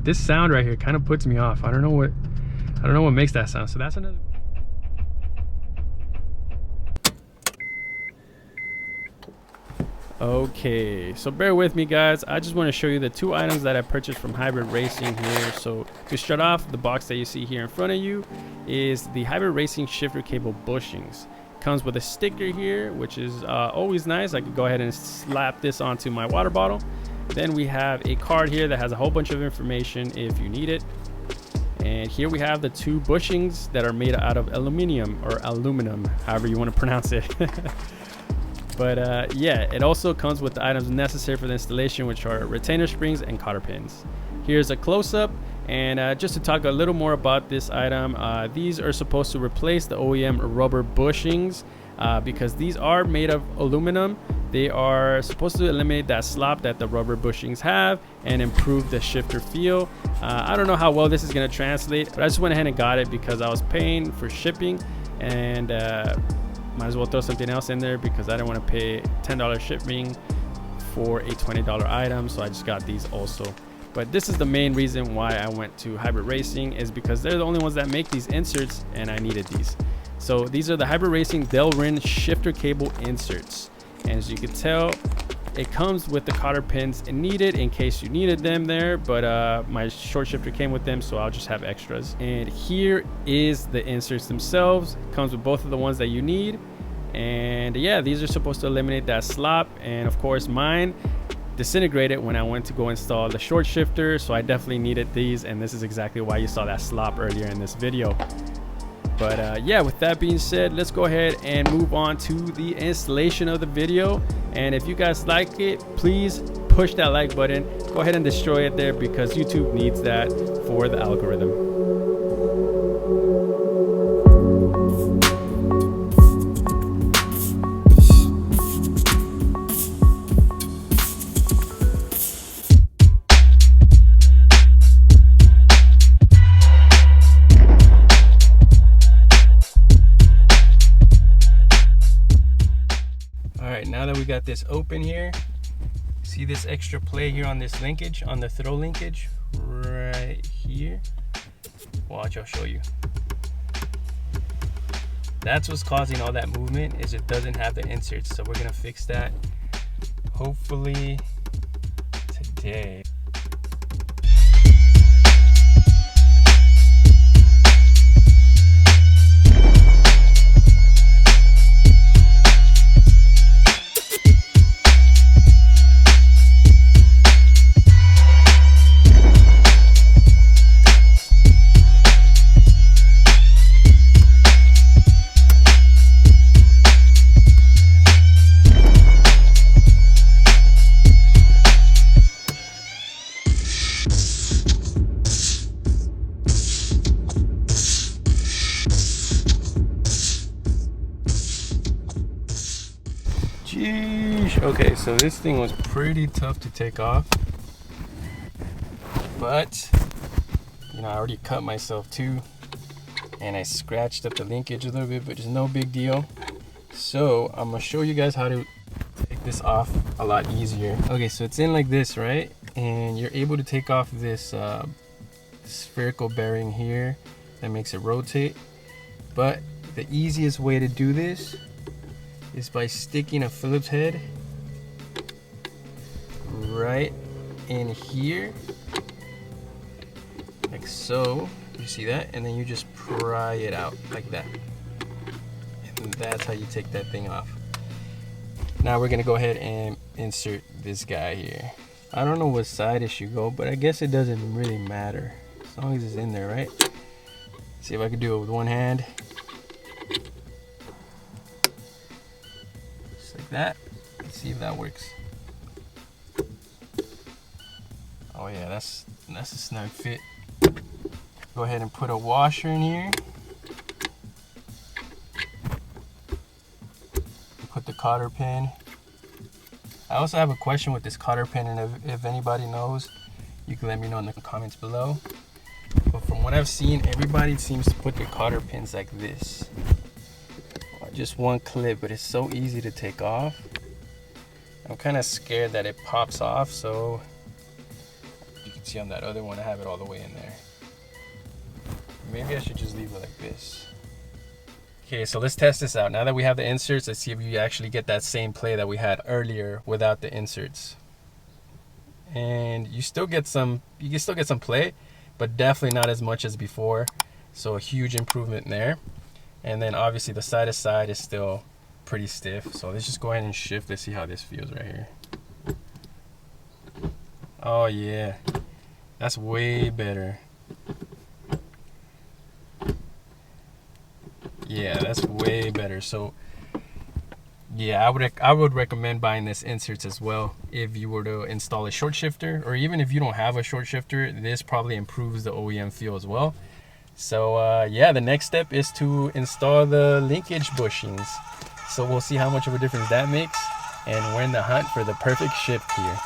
This sound right here kind of puts me off. I don't know what makes that sound. So that's another. Okay, so bear with me guys. I just want to show you the two items that I purchased from Hybrid Racing here. So to start off, the box that you see here in front of you is the Hybrid Racing shifter cable bushings. Comes with a sticker here, which is always nice. I could go ahead and slap this onto my water bottle. Then we have a card here that has a whole bunch of information if you need it. And here we have the two bushings that are made out of aluminum, however you want to pronounce it. But yeah, it also comes with the items necessary for the installation, which are retainer springs and cotter pins. Here's a close-up, and just to talk a little more about this item, these are supposed to replace the OEM rubber bushings because these are made of aluminum. They are supposed to eliminate that slop that the rubber bushings have and improve the shifter feel. I don't know how well this is going to translate, but I just went ahead and got it because I was paying for shipping, and might as well throw something else in there because I didn't want to pay $10 shipping for a $20 item, so I just got these also. But this is the main reason why I went to Hybrid Racing, is because they're the only ones that make these inserts and I needed these. So these are the Hybrid Racing delrin shifter cable inserts, and as you can tell, it comes with the cotter pins needed in case you needed them there, but my short shifter came with them, so I'll just have extras. And here is the inserts themselves. Comes with both of the ones that you need, and yeah, these are supposed to eliminate that slop. And of course, mine disintegrated when I went to go install the short shifter, so I definitely needed these, and this is exactly why you saw that slop earlier in this video. But yeah, with that being said, let's go ahead and move on to the installation of the video. And if you guys like it, please push that like button. Go ahead and destroy it there because YouTube needs that for the algorithm. Now that we got this open here, see this extra play here on this linkage, on the throw linkage right here. Watch, I'll show you. That's what's causing all that movement, is it doesn't have the inserts. So we're gonna fix that hopefully today. Jeez. Okay, so this thing was pretty tough to take off, but you know, I already cut myself too, and I scratched up the linkage a little bit, but it's no big deal. So I'm gonna show you guys how to take this off a lot easier. Okay, so it's in like this, right? And you're able to take off this spherical bearing here that makes it rotate. But the easiest way to do this is by sticking a Phillips head right in here, like so. You see that? And then you just pry it out like that. And that's how you take that thing off. Now we're gonna go ahead and insert this guy here. I don't know what side it should go, but I guess it doesn't really matter as long as it's in there, right? See if I can do it with one hand. Just like that. Let's see if that works. Oh yeah, that's a snug fit. Go ahead and put a washer in here. Put the cotter pin. I also have a question with this cotter pin, and if anybody knows, you can let me know in the comments below. But from what I've seen, everybody seems to put their cotter pins like this. Just one clip, but it's so easy to take off. I'm kind of scared that it pops off, so you can See, on that other one, I have it all the way in there. Maybe I should just leave it like this. Okay, so let's test this out. Now that we have the inserts, let's see if you actually get that same play that we had earlier without the inserts. And you still get some, you can still get some play, but definitely not as much as before. So a huge improvement there. And then obviously the side to side is still pretty stiff. So let's just go ahead and shift. Let's see how this feels right here. Oh yeah, that's way better. Yeah, that's way better. So yeah, I would recommend buying this inserts as well if you were to install a short shifter, or even if you don't have a short shifter, this probably improves the OEM feel as well. So yeah, the next step is to install the linkage bushings. So we'll see how much of a difference that makes, and we're in the hunt for the perfect shift here.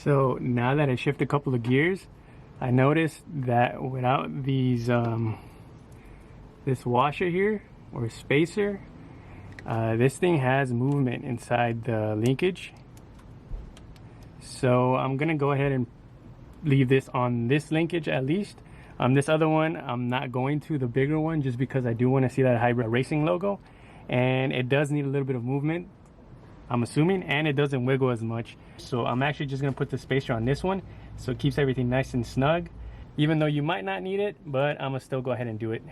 So now that I shift a couple of gears, I noticed that without these this washer here, or spacer, this thing has movement inside the linkage. So I'm gonna go ahead and leave this on this linkage at least. This other one, I'm not going to, the bigger one, just because I do want to see that Hybrid Racing logo, and it does need a little bit of movement, I'm assuming, and it doesn't wiggle as much. So I'm actually just gonna put the spacer on this one, so it keeps everything nice and snug, even though you might not need it, but I'm gonna still go ahead and do it.